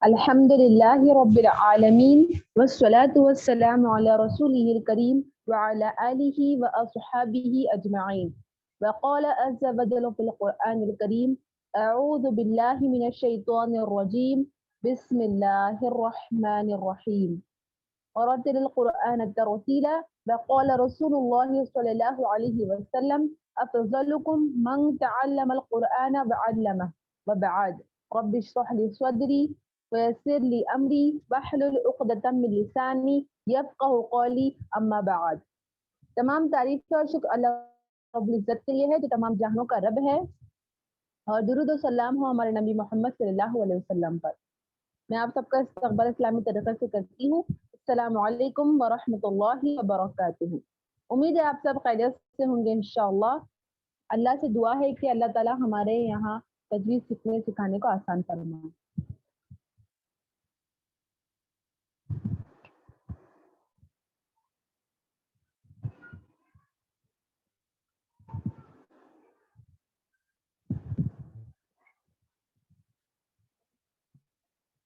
अल्हम्दुलिल्लाहि रब्बिल आलमीन वस्सलातु वस्सलामु अला रसूलिहिल करीम व अला आलिहि व अस्हाबिहि अजमईन व क़ाल अज़्ज़ा व जल्ला फ़िल क़ुरआनिल करीम अऊज़ु बिल्लाहि मिनश शैतानिर रजीम बिस्मिल्लाहिर रहमानिर रहीम वरतिल क़ुरआन तरतीला व क़ाल रसूलुल्लाहि स्वल्लल्लाहु अलैहि वसल्लम अफ़ज़लुकुम मन तअल्लमल क़ुरआन व अल्लमह व बअद रब्बि इश्रह ली सदरी वयस्सिर ली अमरी वहलुल उक़दतम मिन लिसानी यफ़क़हु क़ौली अम्मा बअद। तमाम तारीफ और शुक्र अल्लाह रब्बुल इज़्ज़त के लिए है जो तमाम जहानों का रब है, और दुरूद और सलाम हो हमारे नबी मोहम्मद सल्लल्लाहु अलैहि वसल्लम पर। मैं आप सबका इस्तक़बाल इस्लामी तरीक़े से करती हूँ। अस्सलामु अलैकुम व रहमतुल्लाहि व बरकातुहू। उम्मीद है आप सब खैरियत से होंगे इंशाअल्लाह। अल्लाह से दुआ है कि अल्लाह ताला हमारे यहाँ तजवीज़ सीखने सिखाने को आसान फरमाए।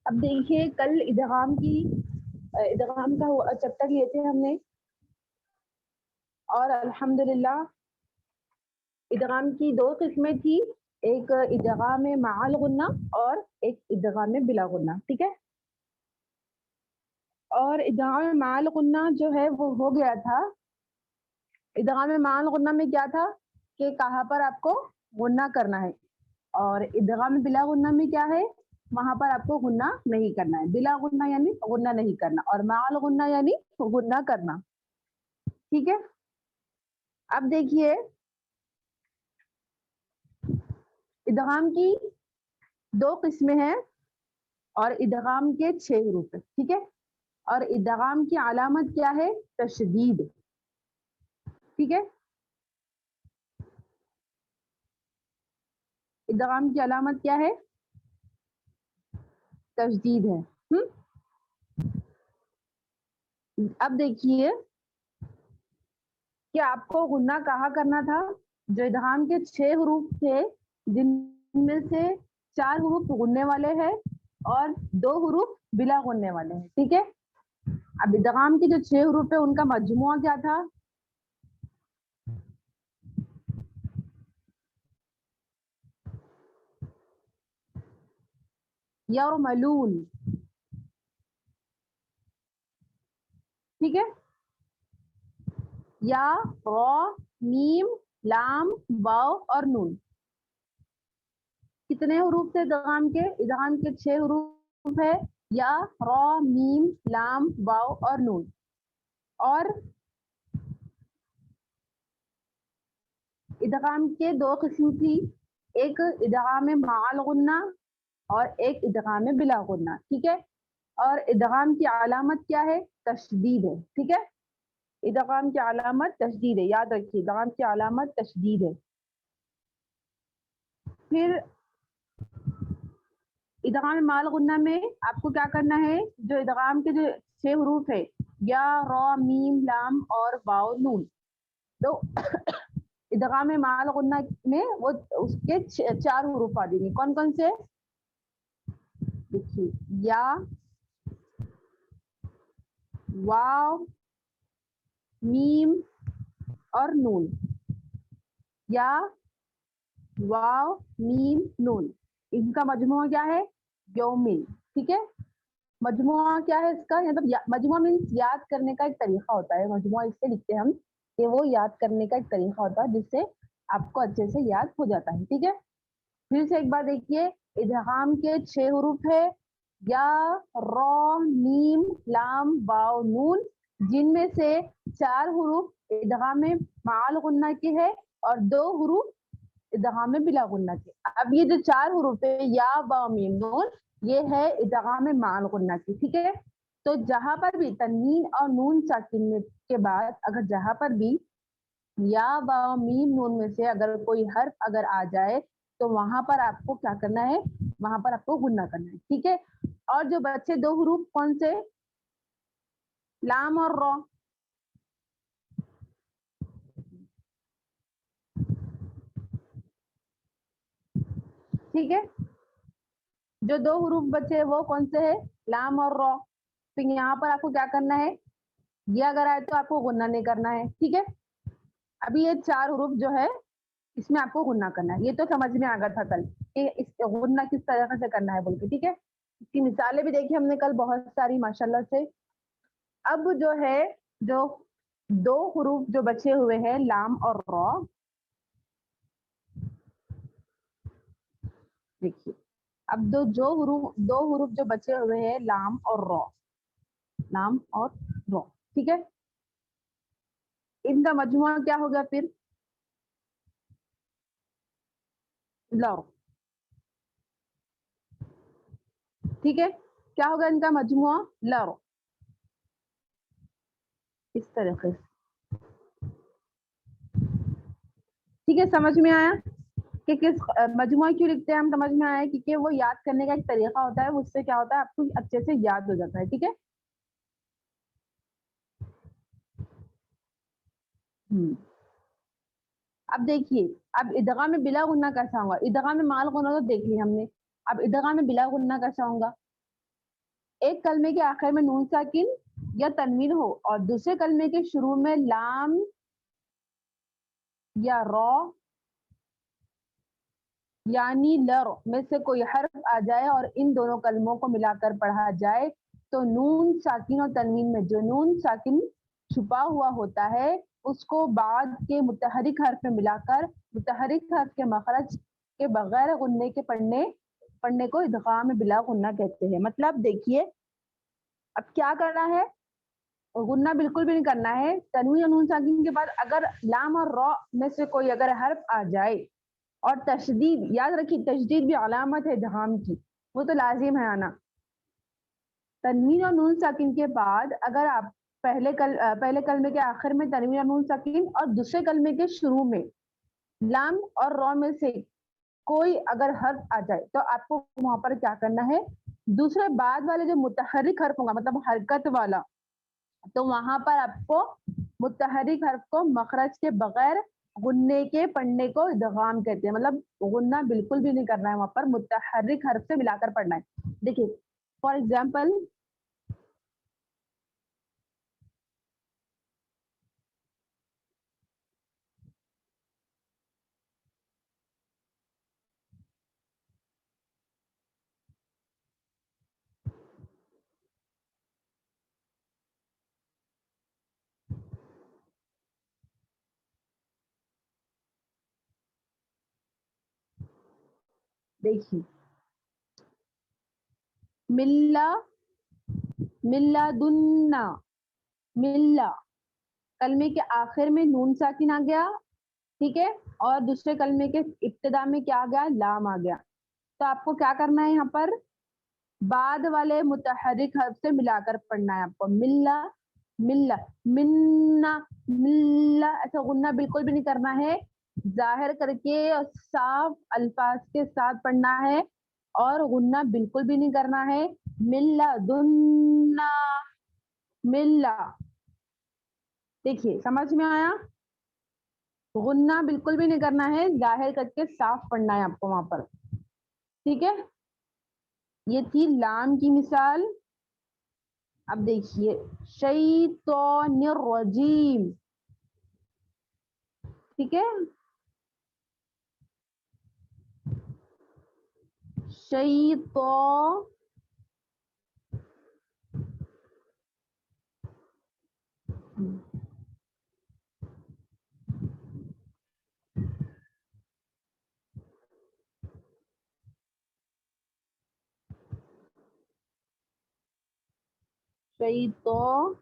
अब देखिए, कल इदगाम का चैप्टर लिए थे हमने, और अल्हम्दुलिल्लाह इदगाम की दो किस्में थी, एक इदगाम मअल गुन्ना और एक इदगाम बिला गुन्ना। ठीक है, और इदगाम मअल गुन्ना जो है वो हो गया था। इदगाम मअल गुन्ना में क्या था कि कहाँ पर आपको गुन्ना करना है, और इदगाम बिला गुन्ना में क्या है, वहां पर आपको गुन्ना नहीं करना है। बिला गुन्ना यानी गुन्ना नहीं करना, और मअल गुन्ना यानी गुन्ना करना। ठीक है, अब देखिए इदगाम की दो किस्में हैं और इदगाम के 6 हरूफ है। ठीक है, और इदगाम की अलामत क्या है, तशदीद। ठीक है, इदगाम की अलामत क्या है, तशदीद है। अब देखिए कि आपको गुन्ना कहाँ करना था। जो इदगाम के 6 हरूफ थे, जिनमें से 4 हरूफ गुन्ने वाले हैं और 2 हरूफ बिला गुन्ने वाले हैं। ठीक है, अब इदगाम के जो 6 हरूफ है उनका मजमुआ क्या था, यरमलून। ठीक है, या रा मीम लाम वाव और नून। कितने हरूफ थे इदगाम के, इदगाम के 6 हरूफ है, या रा मीम लाम वाव और नून। और इदगाम के दो किस्म थी, एक इदगाम मअल गुन्ना और एक इदगाम बिला गुन्ना। ठीक है, और इदगाम की अलामत क्या है, तशदीद है। ठीक है, इदगाम की अलामत तशदीद है, याद रखिए इदगाम की अलामत तशदीद है। फिर इदगाम मअल गुन्ना में आपको क्या करना है, जो इदगाम के जो 6 हरूफ है, या रा मीम लाम और वाव नून, तो इदगाम मअल गुन्ना में वो उसके 4 हरूफ आ जाएंगे। कौन कौन से, देखिए, या वाव मीम और नून, या वाव मीम नून, इनका मजमुआ क्या है, यौमिन। ठीक है, मजमुआ क्या है इसका, मतलब मजमुआ मीन्स याद करने का एक तरीका होता है। मजमुआ इससे लिखते हैं हम कि वो याद करने का एक तरीका होता है जिससे आपको अच्छे से याद हो जाता है। ठीक है, फिर से एक बार देखिए, इदगाम के 6 हरूफ है, या रा मीम लाम वाव नून, जिनमें से 4 हरूफ इदगाम मअल गुन्ना के है और 2 हरूफ इदगाम बिला गुन्ना के। अब ये जो 4 हरूफ है, या वाव मीम नून, ये है इदगाम मअल गुन्ना की। ठीक है, तो जहां पर भी तन्वीन और नून साकिन के बाद अगर जहां पर भी या वाव मीम नून में से अगर कोई हर्फ अगर आ जाए, तो वहां पर आपको क्या करना है, वहां पर आपको गुन्ना करना है। ठीक है, और जो बच्चे 2 हरूफ कौन से, लाम और रा, ठीक है, जो 2 حروف बचे वो कौन से है, लाम और रॉ। फिर यहाँ पर आपको क्या करना है, ये अगर आए तो आपको गुन्ना नहीं करना है, ठीक है। अभी ये 4 حروف जो है इसमें आपको गुन्ना करना है। ये तो समझ में आ गया था कल कि इस गुन्ना किस तरह से करना है बोल के, ठीक है। इसकी मिसालें भी देखी हमने कल बहुत सारी माशाल्लाह से। अब जो है, जो 2 حروف जो बचे हुए हैं लाम और रॉ, देखिए अब दो हुरूफ जो बचे हुए हैं लाम और रॉ, लाम और रॉ, ठीक है। इनका मजमुआ क्या होगा फिर, लौ, ठीक है। क्या होगा इनका मजमुआ, लौ, इस तरीके से, ठीक है। समझ में आया कि किस मजमुआ क्यों लिखते हैं हम, समझ में आया क्योंकि वो याद करने का एक तरीका होता है, उससे क्या होता है आपको अच्छे से याद हो जाता है, ठीक है। अब देखिए, अब इदगा में बिला गुन्ना कैसा होगा, इदगा में माल गुन्ना तो देख लिया हमने, अब इदगा में बिला गुन्ना कैसा होगा। एक कलमे के आखिर में नून साकिन या तनवीन हो और दूसरे कलमे के शुरू में लाम या रॉ यानी लर में से कोई हर्फ आ जाए और इन दोनों कलमों को मिलाकर पढ़ा जाए तो नून साकिन और तनवीन में जो नून साकिन छुपा हुआ होता है उसको बाद के मुतहरिक हर्फ में मिलाकर मुतहरिक हर्फ के मखरज के बगैर गुन्ने के पढ़ने को इदगाम बिला गुन्ना कहते हैं। मतलब देखिए, अब क्या करना है, गुन्ना बिल्कुल भी नहीं करना है। तनवीन और नून साकिन के बाद अगर लाम और रॉ में से कोई अगर हर्फ आ जाए, और तशदीद याद रखिए, तशदीद भी अलामत है इदगाम की, वो तो लाजिम है आना। तनवीन और नून साकिन के बाद अगर आप पहले कलमे के आखिर में तनवीन और नून साकिन और दूसरे कलमे के शुरू में लाम और रॉ में से कोई अगर हर्फ आ जाए तो आपको वहां पर क्या करना है, दूसरे बाद वाले जो मुतहरिक हर्फ होगा मतलब हरकत वाला, तो वहां पर आपको मुतहरिक हर्फ को मखरज के बगैर गुन्ने के पढ़ने को इदगाम कहते हैं। मतलब गुन्ना बिल्कुल भी नहीं करना है, वहां पर मुतहरिक हर्फ से मिलाकर पढ़ना है। देखिए फॉर एग्जाम्पल, देखिए मिल्ला, मिल्ला दुन्ना, मिल्ला कलमे के आखिर में नून साकिन आ गया, ठीक है, और दूसरे कलमे के इब्तिदा में क्या आ गया, लाम आ गया। तो आपको क्या करना है, यहाँ पर बाद वाले मुतहरिक हर्फ से मिलाकर पढ़ना है आपको। मिल्ला, मिल्ला, मिन्ना, मिल्ला, ऐसा गुन्ना बिल्कुल भी नहीं करना है, जाहिर करके और साफ अल्फाज के साथ पढ़ना है और गुन्ना बिल्कुल भी नहीं करना है। मिल्ला दुन्ना, मिल्ला, देखिए समझ में आया, गुन्ना बिल्कुल भी नहीं करना है, जाहिर करके साफ पढ़ना है आपको वहां पर, ठीक है। ये थी लाम की मिसाल। अब देखिए शैतानिर रजीम, ठीक है, शैतो, शैतो,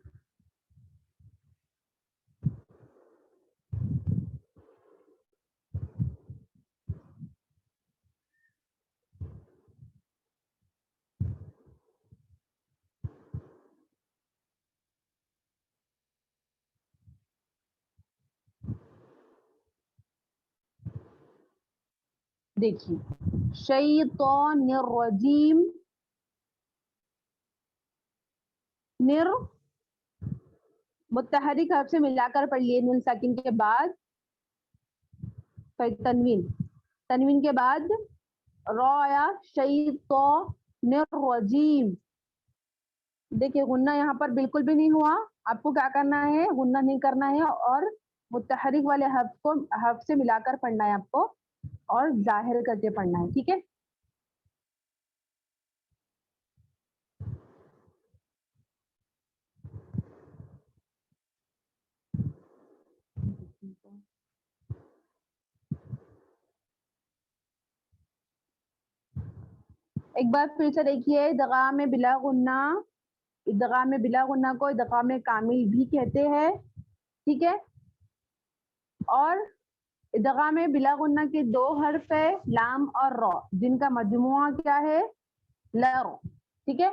देखिए शैतानिर रजीम, निर मुतहरिक हर्फ से मिलाकर पढ़ लिए नून साकिन के बाद, फिर तनवीन, तनवीन के बाद را आया शैतानिर रजीम। देखिए गुन्ना यहाँ पर बिल्कुल भी नहीं हुआ, आपको क्या करना है, गुन्ना नहीं करना है और मुतहरिक वाले हर्फ से मिलाकर पढ़ना है आपको और जाहिर करके पढ़ना है, ठीक है। एक बार फिर से देखिए, इदगाम में बिला गुन्ना, इदगाम में बिला गुन्ना को इदगाम में कामिल भी कहते हैं, ठीक है। और इदगाम में बिला गुन्ना के दो हर्फ है, लाम और रॉ, जिनका मजमुआ क्या है, लर, ठीक है।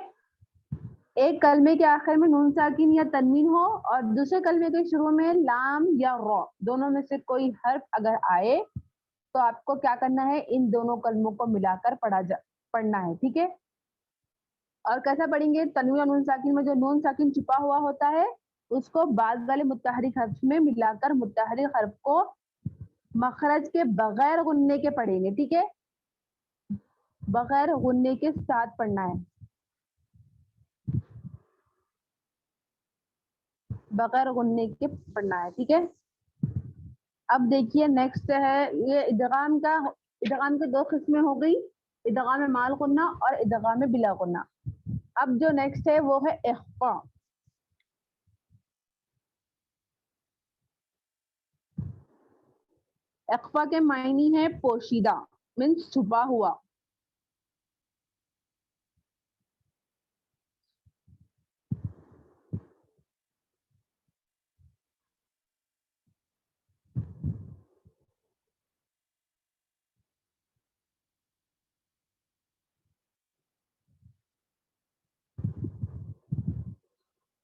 एक कलमे के आखिर में नून साकिन या तनवीन हो और दूसरे कलमे के शुरू में लाम या रॉ, दोनों में से कोई हर्फ अगर आए तो आपको क्या करना है, इन दोनों कलमों को मिलाकर पढ़ना है, ठीक है। और कैसा पढ़ेंगे, तनवीन और नून साकिन में जो नून साकिन छुपा हुआ होता है उसको बाद वाले मुत्तहरिक हर्फ में मिलाकर मुत्तहरिक हर्फ को मखरज के बगैर गुन्ने के पढ़ेंगे, ठीक है, बगैर गुन्ने के साथ पढ़ना है, बगैर गुन्ने के पढ़ना है, ठीक है। अब देखिए नेक्स्ट है, ये इदगाम के दो किस्में हो गई, इदगाम में माल गुन्ना और इदगाम में बिला गुन्ना। अब जो नेक्स्ट है वो है इख्फा। इख्फा के मायनी है पोशीदा, मीन्स छुपा हुआ।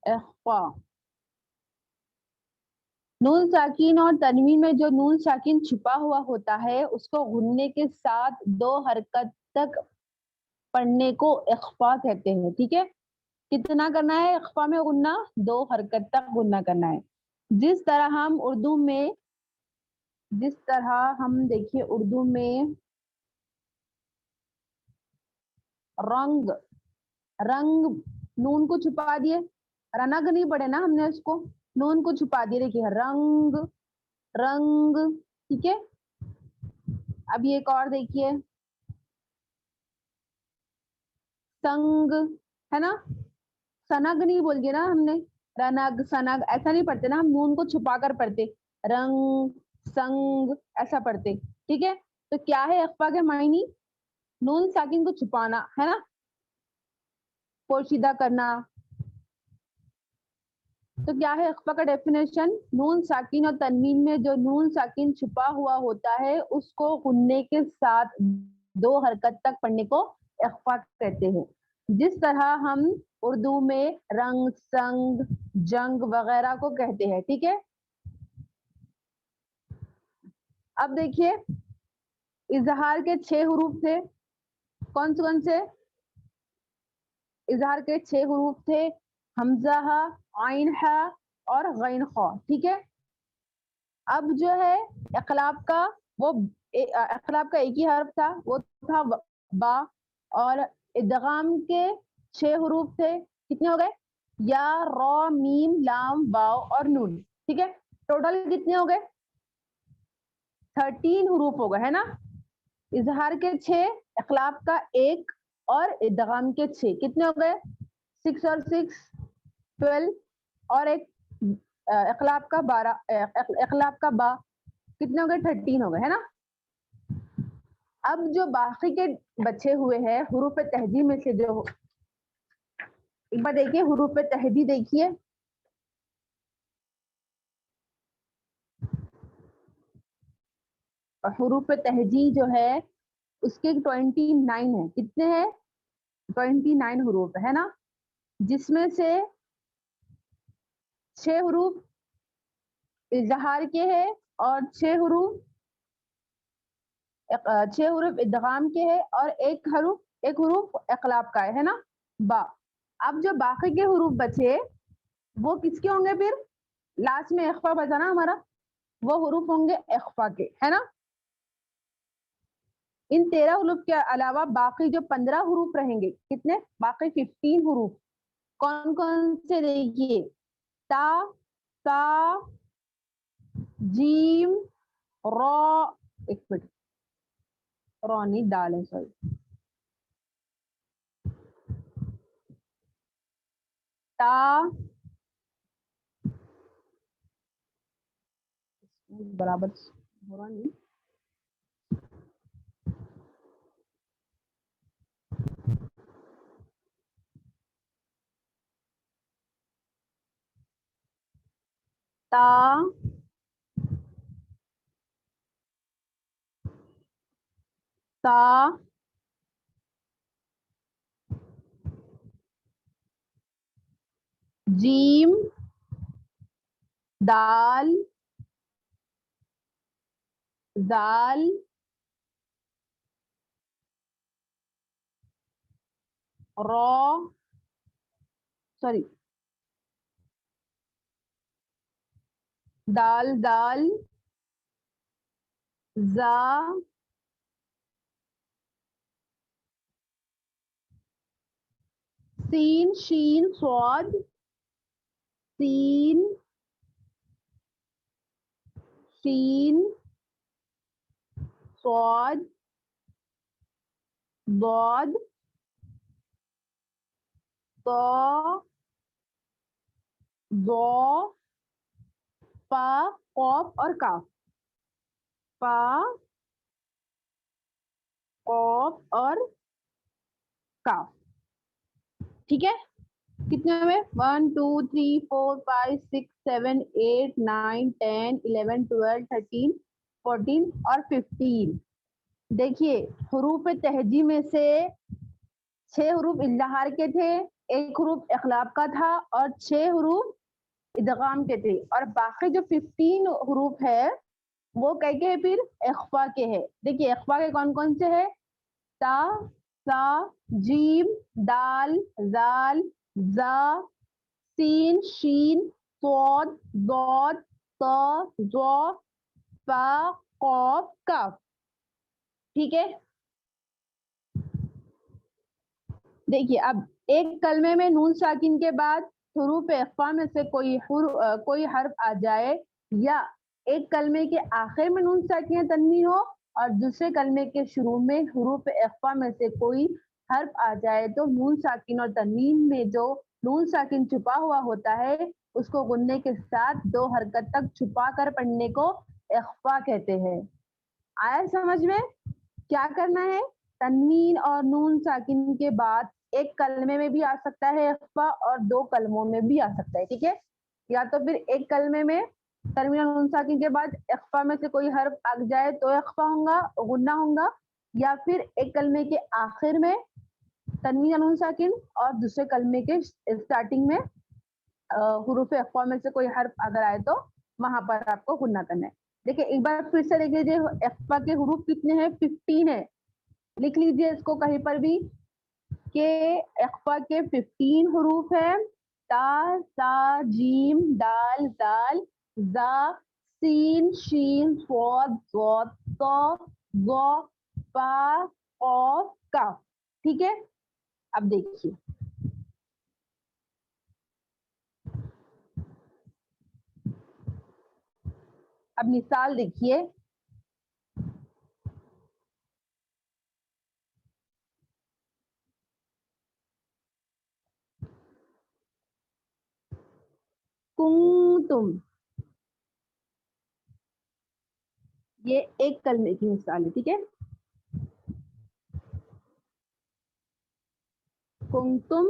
इख्फा, नून साकिन और तनवीन में जो नून साकिन छुपा हुआ होता है उसको गुन्ने के साथ दो हरकत तक पढ़ने को इख्फा कहते हैं, ठीक है। कितना करना है इख्फा में गुन्ना, दो हरकत तक गुन्ना करना है। जिस तरह हम उर्दू में, देखिए उर्दू में रंग, रंग नून को छुपा दिए, रनग नहीं पढ़े ना हमने उसको, नून को छुपा दिए, देखिए रंग, रंग, ठीक है। अब ये एक और देखिए, संग, है ना, सनग नहीं बोल दिया ना हमने, रनग सनग ऐसा नहीं पढ़ते ना हम, नून को छुपा कर पढ़ते, रंग संग ऐसा पढ़ते, ठीक है। तो क्या है इख्फा के मायनी, नून साकिन को छुपाना, है ना, पोशीदा करना। तो क्या है इख्फा का डेफिनेशन, नून साकिन और तनवीन में जो नून साकिन छुपा हुआ होता है उसको गुन्ने के साथ दो हरकत तक पढ़ने को इख्फा कहते हैं। जिस तरह हम उर्दू में रंग, संग, जंग वगैरह को कहते हैं, ठीक है। अब देखिए इजहार के 6 हुरूफ थे, कौन से, इजहार के 6 हुरूफ थे, हमजा, आइन हा और गैन खा, ठीक है। अब जो है इखलाब का, वो इखलाब का एक ही हर्फ था, वो था बा, और इदगाम के 6 हुरूफ थे, कितने हो गए, या, रॉ, मीम, लाम, वाव और नून, ठीक है। टोटल कितने हो गए, 13 हुरूफ हो गए, है ना। इजहार के 6, इखलाब का 1 और इदगाम के 6, कितने हो गए, 6 और 6 12, और एक इखलाब का 12, इखलाब का बा, कितने हो गए, 13 हो गए, है ना। अब जो बाकी के बचे हुए हैं हुरूफ तहजी में से, जो एक बार देखिए हुरूफ तहजी देखिए, हुरूफ तहजी जो है उसके 29 है, कितने हैं, 29 हुरूफ है ना, जिसमें से 6 हुरूफ इजहार के हैं और 6 हुरूफ इदगाम के हैं और एक हुरूफ इखलाब का है ना, बा। अब जो बाकी के हुरूफ बचे वो किसके होंगे, फिर लास्ट में इख्फा बचा ना हमारा, वो हुरूफ होंगे इख्फा के, है ना। ان 13 حروف کے علاوہ باقی جو 15 حروف رہیں گے، کتنے باقی 15 حروف کون کون سے؟ دیکھیے تا، سا، جیم، را، ایک منٹ را نہیں دال ہے سوری، تا برابر ہو رہا نہیں، تا، تا، جیم، دال، زال، را، سوری دال، دال، زا، سین، شین، صاد، سین، شین، صاد، ضاد، طا، ضا، پا، قاف اور کاف، پا، قاف اور کاف، ٹھیک ہے؟ کتنے ہوئے؟ 1 2 3 4 5 6 7 8 9 10 11 12 13 14 اور 15۔ دیکھیے حروف تہجی میں سے 6 حروف اظہار کے تھے، 1 حروف اخلاق کا تھا اور 6 حروف ادغام کے تھے، اور باقی جو 15 حروف ہے وہ کہہ کے پھر اخفا کے ہے۔ دیکھیے اخفا کے کون کون سے ہے؟ تا، سا، جیم، دال، زال، زا، سین، شین، صاد، ضاد، طا، ظا، فا، قاف، کاف، ٹھیک ہے؟ دیکھیے اب ایک کلمے میں نون ساکن کے بعد حروف اخفا میں سے کوئی حرف آ جائے، یا ایک کلمے کے آخر میں نون ساکن تنوین ہو اور دوسرے کلمے کے شروع میں حروف اخفا میں سے کوئی حرف آ جائے، تو نون ساکن اور تنوین میں جو نون ساکن چھپا ہوا ہوتا ہے اس کو غنّے کے ساتھ 2 حرکت تک چھپا کر پڑھنے کو اخفا کہتے ہیں۔ آیا سمجھ میں؟ کیا کرنا ہے؟ تنوین اور نون ساکن کے بعد ایک کلمے میں بھی آ سکتا ہے اخفا اور 2 کلموں میں بھی آ سکتا ہے، ٹھیک ہے؟ یا تو پھر ایک کلمے میں تنوین اور نون ساکن کے بعد اخفا میں سے کوئی حرف آ جائے تو اخفا ہوگا، غنہ ہوگا، یا پھر ایک کلمے کے آخر میں تنوین اور نون ساکن اور دوسرے کلمے کے اسٹارٹنگ میں حروف اخفا میں سے کوئی حرف اگر آئے تو وہاں پر آپ کو غنہ کرنا ہے۔ دیکھیں ایک بار پھر سے دیکھ لیجیے اخفا کے حروف کتنے ہیں؟ 15 ہے۔ لکھ لیجیے اس کو کہیں پر بھی کہ اخفا کے 15 حروف ہیں، تا، سا، جیم، دال، زال، زا، سین، شین، صاد، ضاد، طا، ظا، فا، قاف، کاف، ٹھیک ہے؟ اب دیکھیے اب مثال دیکھیے، کنتم، یہ ایک کلمے کی مثال ہے، ٹھیک ہے؟ کنتم،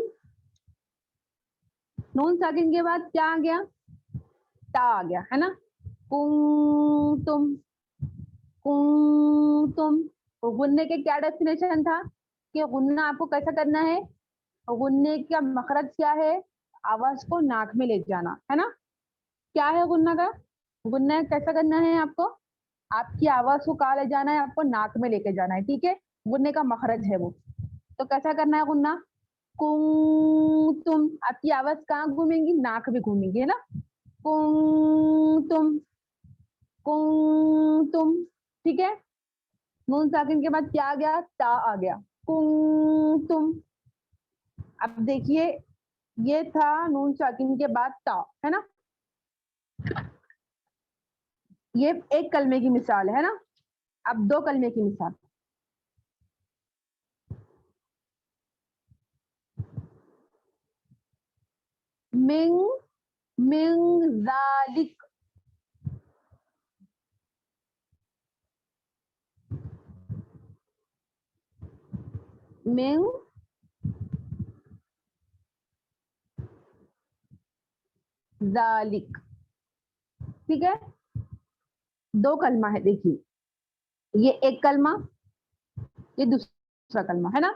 نون ساکن کے بعد کیا آ گیا؟ تا آ گیا ہے نا؟ کنتم، کنتم، غنّے کے کیا ڈیفینیشن تھا کہ غنّہ آپ کو کیسا کرنا ہے؟ غنّے کا مخرج کیا ہے؟ آواز کو ناک میں لے جانا ہے نا؟ کیا ہے غنّہ کا؟ غنّہ کیسا کرنا ہے آپ کو؟ آپ کی آواز کو کہاں لے جانا ہے؟ آپ کو ناک میں لے کے جانا ہے، ٹھیک ہے؟ غنّے کا مخرج ہے وہ، تو کیسا کرنا ہے غنّہ؟ کنتم، آپ کی آواز کہاں گھومیں گی؟ ناک میں گھومیں گی، ہے نا؟ کنتم، کنتم، ٹھیک ہے؟ नून साकिन के बाद क्या आ गया, ता आ गया, कुंतुम। अब देखिए ये था नून साकिन के बाद ता, है ना। ये एक कलमे की मिसाल है ना। अब दो कलमे की मिसाल, मिंग मिंग जालिक, मिंग जालिक, ठीक है। दो कलमा है, देखिए ये एक कलमा, ये दूसरा कलमा, है ना।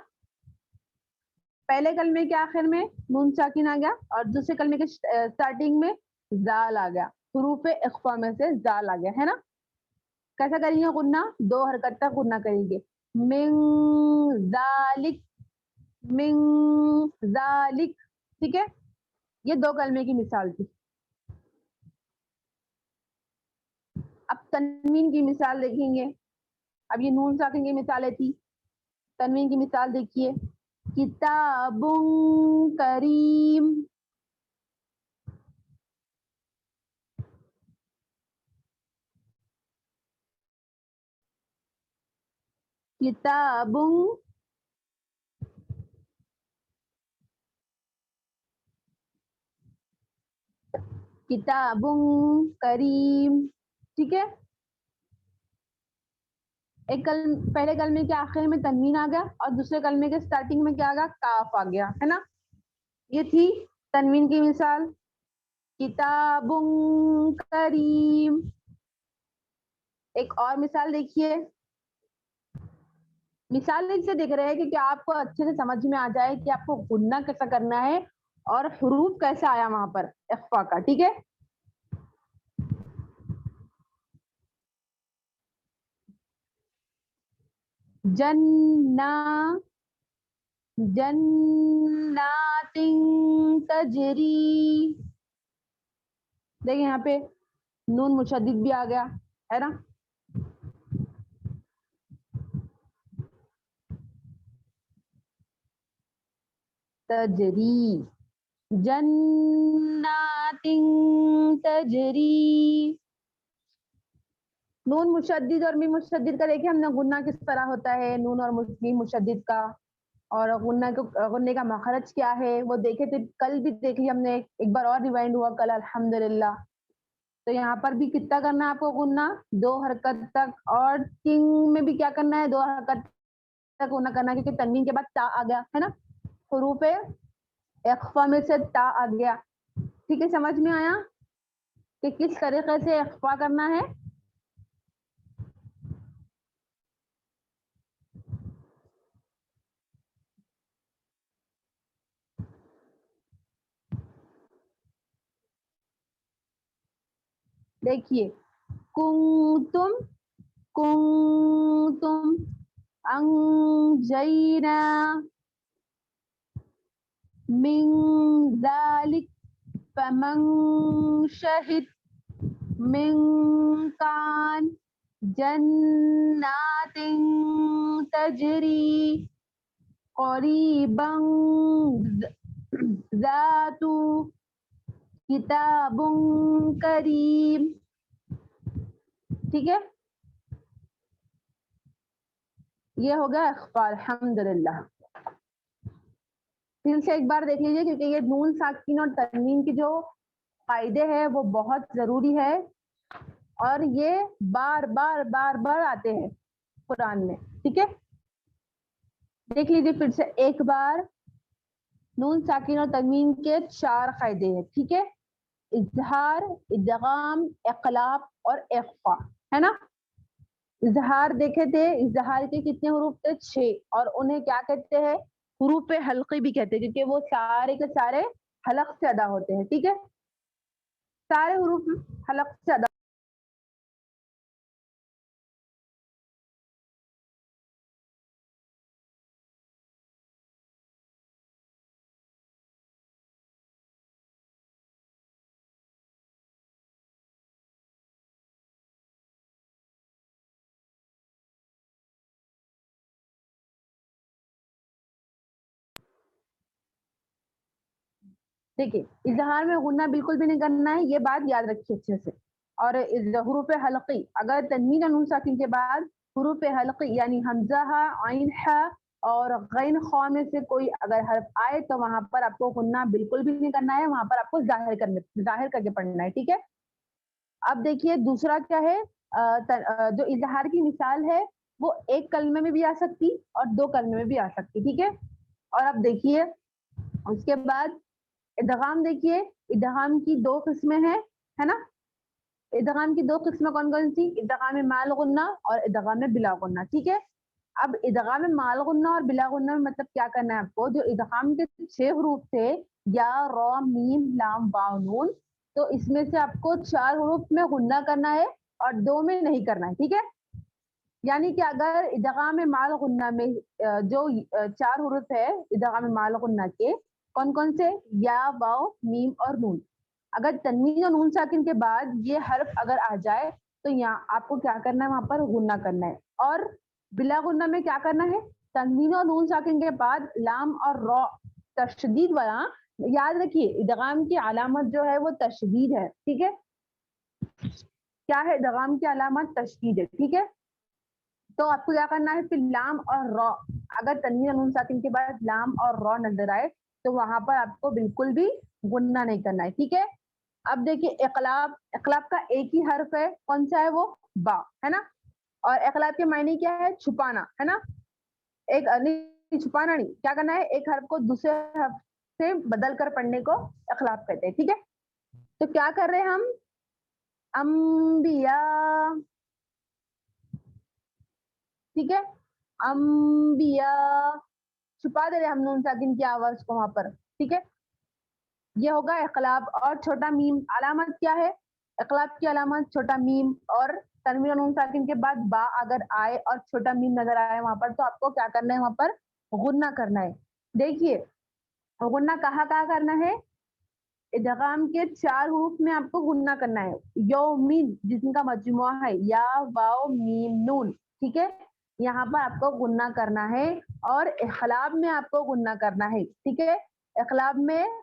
पहले कलमे के आखिर में नून साकिन आ गया और दूसरे कलमे के स्टार्टिंग में जाल आ गया, हुरूफ इख्फा में से जाल आ गया, है ना। कैसा करेंगे गुन्ना, दो हरकत तक गुन्ना करेंगे, मिंग जालिक, मिंग जालिक, ठीक है। ये दो कलमे की मिसाल थी। अब तनवीन की मिसाल देखेंगे। अब ये नून साकिन की मिसालें थी, तनवीन की मिसाल देखिए, किताबुन करीम, किताबुन किताबुन करीम, ठीक है। एक पहले कलमे के आखिर में तनवीन आ गया और दूसरे कलमे के स्टार्टिंग में क्या आ गया, काफ आ गया, है ना। ये थी तनवीन की मिसाल, किताबुन करीम। एक और मिसाल देखिए, मिसाल इससे देख रहे हैं कि क्या आपको अच्छे से समझ में आ जाए कि आपको गुन्ना कैसा करना है और हरूफ कैसा आया वहां पर इख्फा का, ठीक है। जन्ना जन्नातिन तजरी, देखिए यहाँ पे नून मुशद्दिद भी आ गया, है ना। तजरी, जन्नातिन तजरी। नून मुशद्दिद और मीम मुशद्दिद का देखिए हमने गुन्ना किस तरह होता है, नून और मीम मुशद्दिद का, और गुन्ने का मखरज क्या है वो देखे थे, कल भी देख लिया हमने, एक बार और रिवाइंड हुआ कल अल्हम्दुलिल्लाह। तो यहाँ पर भी कितना करना है आपको गुन्ना, दो हरकत तक, और तिंग में भी क्या करना है, दो हरकत तक गुन्ना करना है, क्योंकि तनवीन के बाद ता आ गया, है ना। हुरूफ इख्फा में से ता आ गया, ठीक है। समझ में आया कि किस तरीके से इख्फा करना है। देखिए, कुंतुम कुंतुम अंजैना मिन ज़ालिक फमन शहिद मिन कान जन्नातिन तजरी क़रीबन ज़ातु किताबुन करीम, ठीक है। ये हो गया इख्फा, अल्हम्दुलिल्लाह। फिर से एक बार देख लीजिए, क्योंकि ये नून साकिन और तनवीन की जो फायदे हैं वो बहुत जरूरी है, और ये बार बार बार बार आते हैं कुरान में, ठीक है। देख लीजिए फिर से एक बार, नून साकिन और तनवीन के चार फायदे हैं, ठीक है। इजहार, इदगाम, इक़लाब और इख्फा, है ना। इजहार देखे थे, इजहार के कितने हरूफ थे, 6, और उन्हें क्या कहते हैं, हरूफ हल्की भी कहते हैं, क्योंकि वो सारे के सारे हलक से अदा होते हैं, ठीक है। सारे हरूफ हलक से अदा देखिए इजहार में गुन्ना बिल्कुल भी नहीं करना है, ये बात याद रखिए अच्छे से। और हरूफ हलकी, अगर तनवीन और नून साकिन के बाद हरूफ हलकी यानी हमजा हा, आइन हा और गैन खा में से कोई अगर हर्फ आए तो वहां पर आपको गुन्ना बिल्कुल भी नहीं करना है, वहां पर आपको जाहिर करके पढ़ना है, ठीक है। अब देखिए दूसरा क्या है, जो इजहार की मिसाल है वो एक कलमे में भी आ सकती और दो कलमे में भी आ सकती, ठीक है। और अब देखिए उसके बाद इदगाम, देखिए इदगाम की दो किस्में हैं, है ना। इदगाम की दो किस्में कौन कौन सी, इदगाम माल गुन्ना और इदगाम बिला गुन्ना, ठीक है। अब इदगाम माल गुन्ना और बिला गुन्ना में मतलब क्या करना है आपको, जो इदगाम के 6 हरूफ थे या रा मीम लाम वाव नून, तो इसमें से आपको 4 हरूफ में गुन्ना करना है और 2 में नहीं करना है, ठीक है। यानी कि अगर इदगाम माल गुन्ना में जो 4 हरूफ है इदगाम माल गुन्ना के, कौन कौन से, या वाव मीम और नून, अगर तनवीन और नून साकिन के बाद ये हर्फ अगर आ जाए तो यहाँ आपको क्या करना है, वहां पर गुन्ना करना है। और बिला गुन्ना में क्या करना है, तनवीन और नून साकिन के बाद लाम और रॉ तशदीद वाला, याद रखिए इदगाम की अलामत जो है वो तशदीद है, ठीक है। क्या है इदगाम की अलामत, तशदीद है, ठीक है। तो आपको क्या करना है, फिर लाम और रॉ, अगर तनवीन और नून साकिन के बाद लाम और रॉ नजर आए तो वहां पर आपको बिल्कुल भी गुन्ना नहीं करना है, ठीक है। अब देखिए इकलाब, इकलाब का एक ही हर्फ है, कौन सा है वो, बा, है ना। और इकलाब के मायने क्या है, छुपाना, है ना। एक नहीं, छुपाना नहीं, क्या करना है, एक हर्फ को दूसरे हर्फ से बदल कर पढ़ने को इकलाब कहते हैं, ठीक है। तो क्या कर रहे हैं हम, अम्बिया, ठीक है, अम्बिया, छुपा दे रहे हम नून साकिन की आवाज को वहां पर, ठीक है। ये होगा इकलाब। और छोटा मीम अलामत क्या है, इकलाब की अलामत छोटा मीम और तनवीन और नून साकिन के बाद बा अगर आए और छोटा मीम नजर आए वहां पर, तो आपको क्या करना है, वहां पर गुन्ना करना है। देखिए गुन्ना कहाँ कहाँ करना है, इदगाम के 4 हरूफ में आपको गुन्ना करना है, यौमीन जिसका मजमुआ है या वाओ मीम नून, ठीक है, यहाँ पर आपको गुन्ना करना है। और इखलाब में आपको गुन्ना करना है, ठीक है, इखलाब में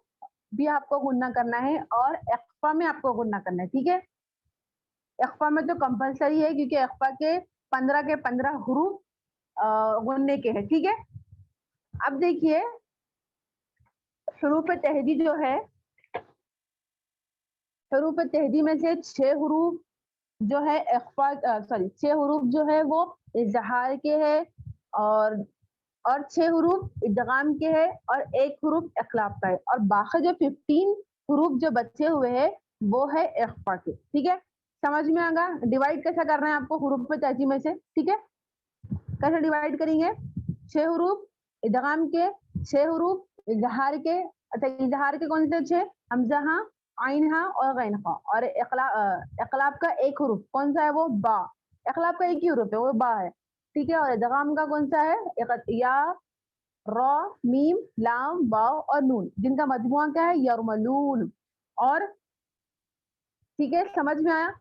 भी आपको गुन्ना करना है और इख्फा में आपको गुन्ना करना है, ठीक है। इख्फा में तो कंपलसरी है क्योंकि इख्फा के 15 के 15 हरूफ गुन्ने के हैं, ठीक है। अब देखिए हुरूफ तहदी जो है, हुरूफ तहदी में से 6 हरूफ जो है इख्फा, सॉरी 6 हरूफ जो है वो इजहार के है और 6 हरूफ इदगाम के है और 1 हरूफ इखलाब का है, और बाकी जो 15 हरूफ जो बचे हुए हैं वो है इख्फा के, ठीक है। समझ में आ गया डिवाइड कैसा करना है आपको हुरूफ तहदी में से, ठीक है। कैसे डिवाइड करेंगे, 6 हरूफ इदगाम के, 6 हरूफ इजहार के, अच्छा इजहार के कौन से 6, हमजा हा, आइन हा और गैन खा, और इखलाब का 1 हरूफ कौन सा है वो, बा, इखलाब का एक ही हरूफ है वो बा है, ठीक है। और इदगाम का कौन सा है, या रॉ मीम लाम वाव और नून जिनका मजमुआ क्या है, यरमलून। और ठीक है, समझ में आया,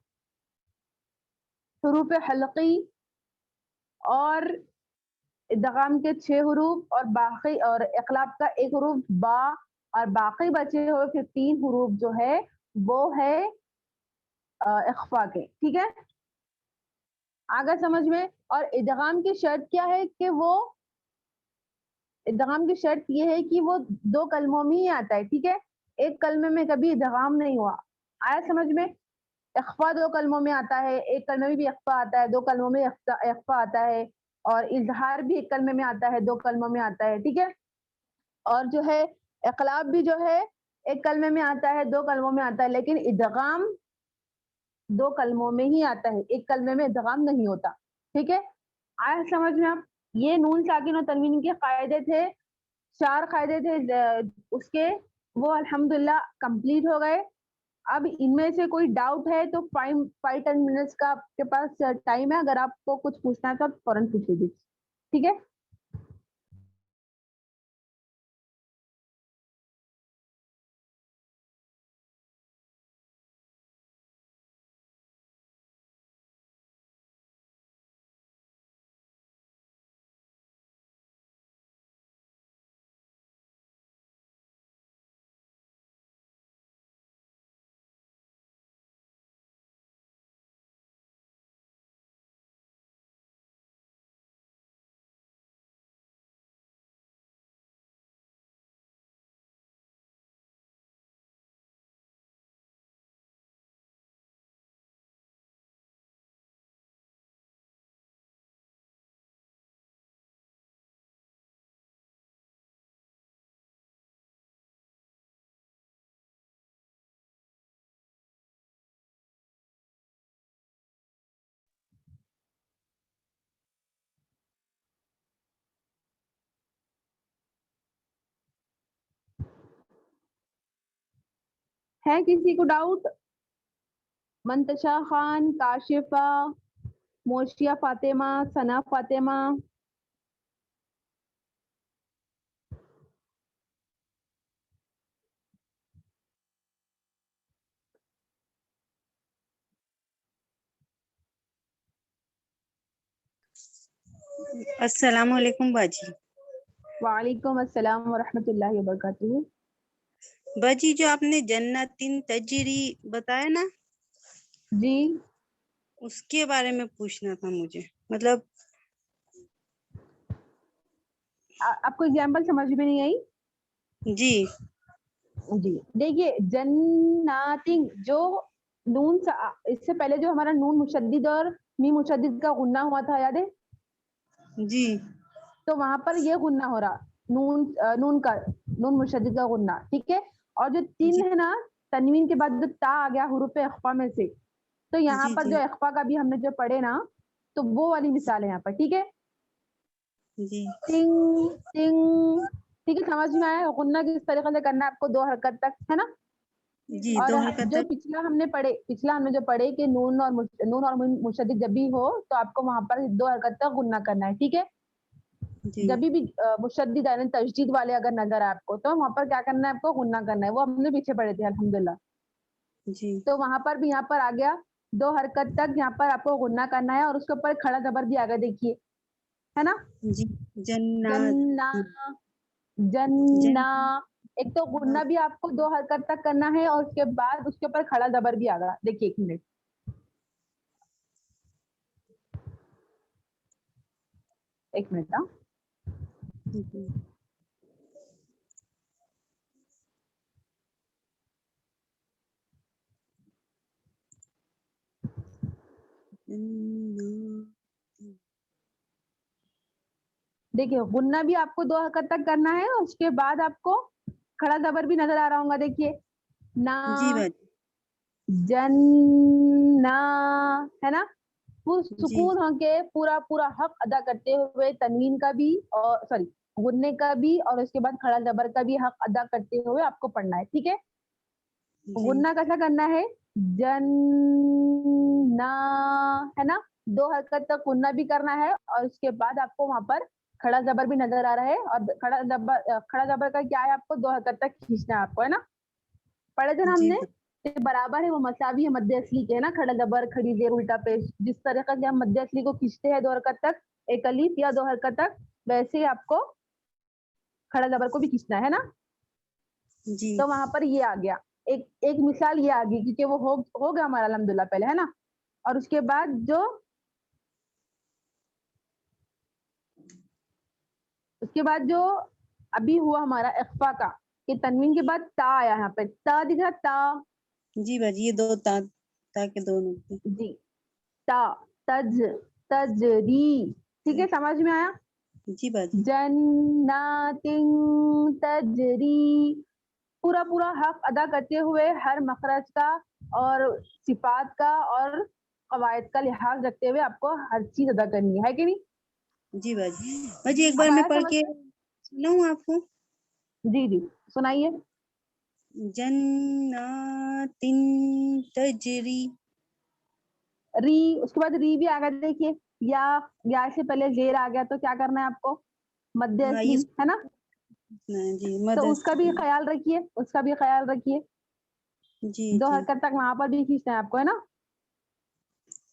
हुरूफ हलकी और इदगाम के 6 हरूफ और बाकी और इखलाब का 1 हरूफ बा, और बाकी बचे हुए 15 हरूफ जो है वो है इख्फा के, ठीक है। आगे समझ में। और इदगाम की शर्त क्या है कि वो, इदगाम की शर्त ये है कि वो 2 कलमों में ही आता है, ठीक है, एक कलमे में कभी इदगाम नहीं हुआ। आया समझ में, इख्फा 2 कलमों में आता है, एक कलमे में भी इख्फा आता है, 2 कलमों में इख्फा आता है, और इजहार भी एक कलमे में आता है, 2 कलमों में आता है, ठीक है। और जो है इखलाब भी जो है एक कलमे में आता है, 2 कलमों में आता है, लेकिन इदगाम 2 कलमों में ही आता है, एक कलमे में इदगाम नहीं होता, ठीक है। आया समझ में आप, ये नून साकिन और तनवीन के कायदे थे, 4 कायदे थे उसके, वो अल्हम्दुलिल्लाह कंप्लीट हो गए। अब इनमें से कोई डाउट है तो 5-10 मिनट्स का आपके पास टाइम है, अगर आपको कुछ पूछना है तो आप फौरन पूछ लीजिए, ठीक है। है किसी को डाउट? मंतशा खान, काशिफा, मोशिया फातिमा, सना फातिमा। अस्सलाम वालेकुम बाजी। वालेकुम अस्सलाम व रहमतुल्लाहि व बरकातुहू। बाजी जो आपने जन्नतिन तजरी बताया ना, जी उसके बारे में पूछना था मुझे। मतलब आपको एग्जाम्पल समझ में नहीं आई? जी जी देखिए, जन्नातिन जो नून इससे पहले जो हमारा नून मुशद्दिद और मीम मुशद्दिद का गुन्ना हुआ था, याद है? जी तो वहां पर ये गुन्ना हो रहा, नून मुशद्दिद का गुन्ना, ठीक है। और जो तीन जी है ना, तनवीन के बाद जो ता आ गया हुरूफ इख्फा में से, तो यहाँ जी पर जी जो इख्फा का भी हमने जो पढ़े ना, तो वो वाली मिसाल है यहाँ पर, ठीक है। जी टिंग टिंग, ठीक है, समझ में आया गुन्ना किस तरीके से करना है आपको, दो हरकत तक, है ना। जी और दो हरकत जो तक। पिछला हमने जो पढ़े कि नून और मुशद्दिद जब भी हो तो आपको वहां पर दो हरकत तक गुन्ना करना है, ठीक है। जी जब भी मुशद्दिद यानी तशदीद वाले अगर नजर आए आपको, तो वहां पर क्या करना है, आपको गुन्ना करना है। वो हमने पीछे पढ़े थे अल्हम्दुलिल्लाह। जी तो वहां पर भी यहाँ पर आ गया, दो हरकत तक यहाँ पर आपको गुन्ना करना है, और उसके ऊपर खड़ा जबर भी आ गया, देखिए, है ना। जी जन्नत जन्ना, जन जन्ना, एक तो गुन्ना भी आपको दो हरकत तक करना है, और उसके बाद उसके ऊपर खड़ा जबर भी आ गया, देखिए, एक मिनट, एक मिनट, हाँ। जी देखिए, गुन्ना भी आपको दो हरकत तक करना है, और उसके बाद आपको खड़ा जबर भी नजर आ रहा होगा, देखिए, ना, जी बाजी जन्ना, है ना। वो जी सुकून होके पूरा पूरा हक अदा करते हुए तनवीन का भी, और सॉरी, गुन्ने का भी, और उसके बाद खड़ा जबर का भी हक अदा करते हुए आपको पढ़ना है, ठीक है। जी गुन्ना कैसा करना है, जन्ना, है ना। दो हरकत तक गुन्ना भी करना है, और उसके बाद आपको वहां पर खड़ा जबर भी नजर आ रहा है, और खड़ा जबर का क्या है, आपको दो हरकत तक खींचना है आपको, है ना। पढ़े थे ना जी हमने, ये बराबर है, वो मसावी है मध्य असली के, है ना। खड़ा जबर, खड़ी जेर, उल्टा पेश, जिस तरीके से हम मध्य असली को खींचते हैं दो हरकत तक, एक अलीफ या दो हरकत तक, वैसे ही आपको खड़ा जबर को भी खींचना है ना। जी तो वहां पर ये आ गया, एक एक मिसाल ये आ गई, क्योंकि वो हो गया हमारा अल्हम्दुलिल्लाह पहले, है ना। और उसके बाद जो अभी हुआ हमारा इख्फा का, कि तनवीन के बाद ता आया, यहाँ पे ता दिख रहा, ता, जी बाजी, ये दो ताकि दो नुक्ते। जी, ता, तज, तजरी, ठीक है, समझ में आया। जी बाजी जन्नातिन तजरी, पूरा पूरा हक अदा करते हुए हर मखरज का और सिफात का और कवायद का लिहाज रखते हुए आपको हर चीज अदा करनी है कि नहीं। जी बाजी बाजी, एक बार अब मैं आया पढ़ समझ के में? सुनाऊं आपको। जी जी, सुनाइए। जन्नातिन तजरी। री, उसके बाद री भी आ गया, देखिए, या से पहले जेर आ गया, तो क्या करना है आपको, मध्य हाँ असली, ये है ना। जी तो मदद। उसका भी ख्याल रखिए, उसका भी ख्याल रखिए, जी दो जी हरकत तक वहां पर भी खींचना है आपको, है ना।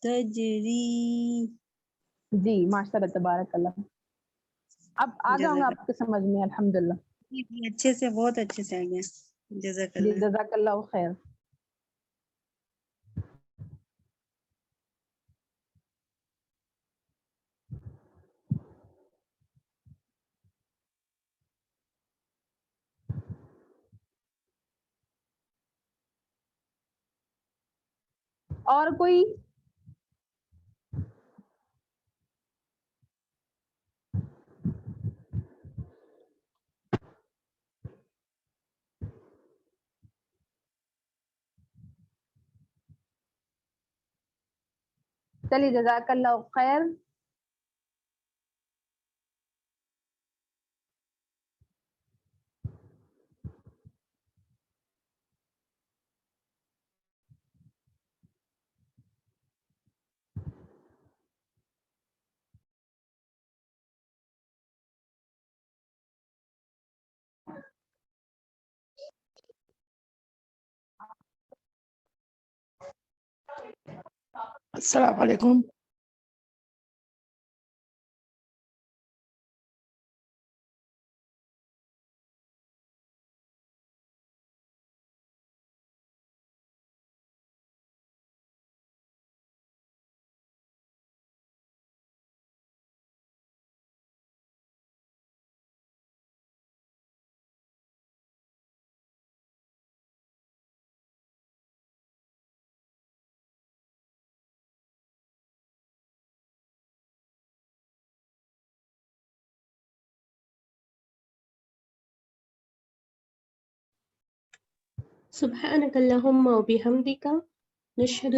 तजरी। जी माशाल्लाह तबारकल्लाह। अब आ गया होंगे जज़ाक आपके समझ में, अल्हम्दुलिल्लाह। जी, अच्छे से, बहुत अच्छे से आ गया। जी, जज़ाकल्लाह। जज़ाकल्लाह खैर। और कोई? चलिए, जज़ाकल्लाह खैर। السلام علیکم. سبحانك اللهم وبحمدك نشهد